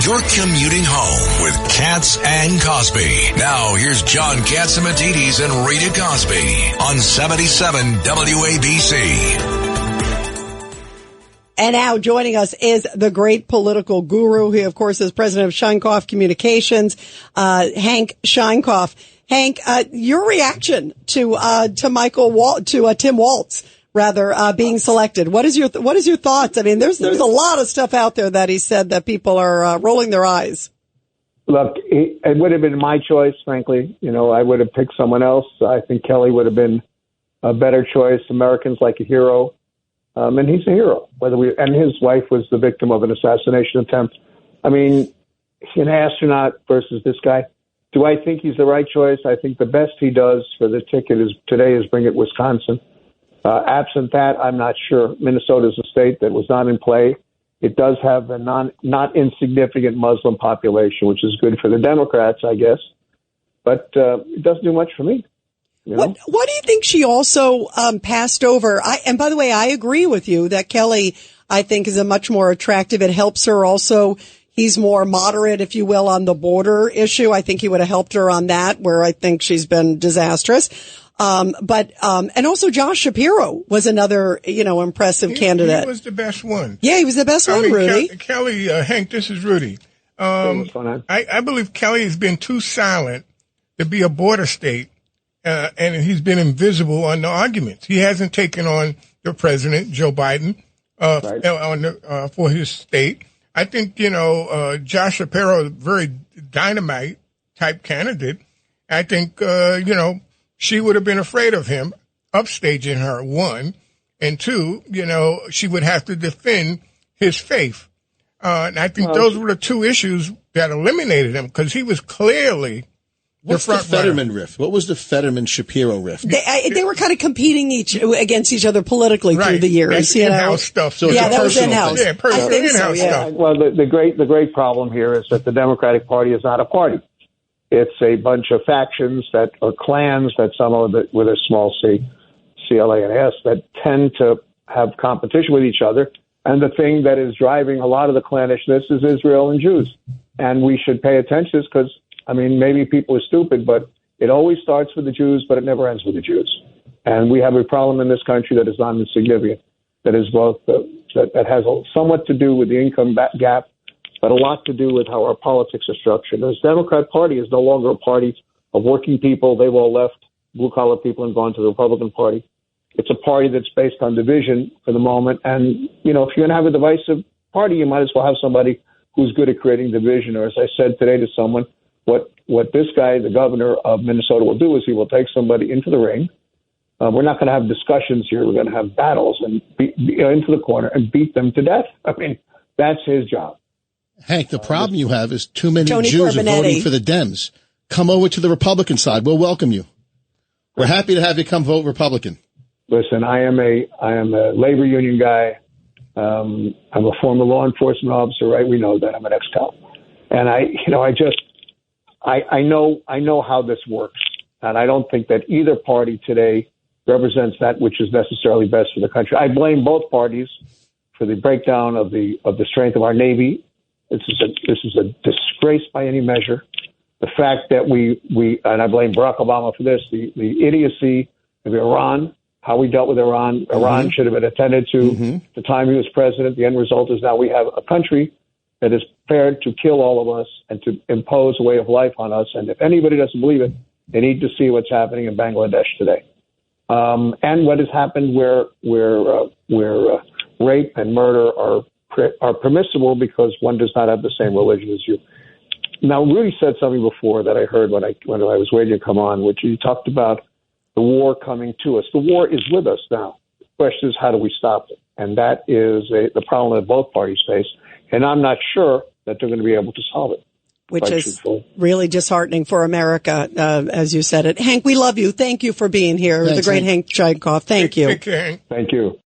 You're commuting home with Katz and Cosby. Now, here's John Catsimatidis and Rita Cosby on 77 WABC. And now joining us is the great political guru. He, of course, is president of Sheinkopf Communications, Hank Sheinkopf. Hank, your reaction to Tim Walz, being selected. What is your thoughts? I mean, there's a lot of stuff out there that he said that people are rolling their eyes. Look, it would have been my choice, frankly. I would have picked someone else. I think Kelly would have been a better choice. Americans like a hero. And he's a hero. And his wife was the victim of an assassination attempt. I mean, an astronaut versus this guy. Do I think he's the right choice? I think the best he does for the ticket today is bring it Wisconsin. Absent that, I'm not sure. Minnesota is a state that was not in play. It does have a not insignificant Muslim population, which is good for the Democrats, I guess. But it doesn't do much for me. What do you think she also passed over? And by the way, I agree with you that Kelly, I think, is a much more attractive. It helps her also. He's more moderate, if you will, on the border issue. I think he would have helped her on that, where I think she's been disastrous. And also Josh Shapiro was another, impressive candidate. He was the best one. Yeah, he was the best one, Rudy. Kelly, Hank, this is Rudy. I believe Kelly has been too silent to be a border state. And he's been invisible on the arguments. He hasn't taken on the president, Joe Biden, for his state. I think, Josh Shapiro is a very dynamite type candidate. I think, she would have been afraid of him upstaging her, one. And two, she would have to defend his faith. And I think those were the two issues that eliminated him because he was clearly What's the Fetterman rift? What was the Fetterman-Shapiro rift? They were kind of competing against each other politically through the years. That's in-house stuff. So that was in-house. Yeah, personal in-house stuff. Well, the great problem here is that the Democratic Party is not a party. It's a bunch of factions that are clans that some of it with a small c, C-L-A-N-S, that tend to have competition with each other. And the thing that is driving a lot of the clannishness is Israel and Jews. And we should pay attention because maybe people are stupid, but it always starts with the Jews, but it never ends with the Jews. And we have a problem in this country that is not insignificant, that is both that has somewhat to do with the income gap, but a lot to do with how our politics are structured. This Democrat Party is no longer a party of working people. They've all left, blue-collar people, and gone to the Republican Party. It's a party that's based on division for the moment. And, if you're going to have a divisive party, you might as well have somebody who's good at creating division. Or as I said today to someone, what this guy, the governor of Minnesota, will do is he will take somebody into the ring. We're not going to have discussions here. We're going to have battles and into the corner and beat them to death. That's his job. Hank, the problem you have is too many Jews are voting for the Dems. Come over to the Republican side. We'll welcome you. We're happy to have you come vote Republican. Listen, I am a labor union guy. I'm a former law enforcement officer, right? We know that. I'm an ex-cop. And I know how this works, and I don't think that either party today represents that which is necessarily best for the country. I blame both parties for the breakdown of the strength of our Navy. This is a disgrace by any measure. The fact that we and I blame Barack Obama for this, the idiocy of Iran, how we dealt with Iran. Mm-hmm. Iran should have been attended to the time he was president. The end result is now we have a country that is prepared to kill all of us and to impose a way of life on us. And if anybody doesn't believe it, they need to see what's happening in Bangladesh today. And what has happened where rape and murder are permissible because one does not have the same religion as you. Now, Rudy said something before that I heard when I was waiting to come on, which he talked about the war coming to us. The war is with us now. The question is, how do we stop it? And that is the problem that both parties face. And I'm not sure that they're going to be able to solve it. Which is really disheartening for America, as you said it. Hank, we love you. Thank you for being here. Thanks, the great Hank Sheinkopf. Thank you. Take care, Hank. Thank you.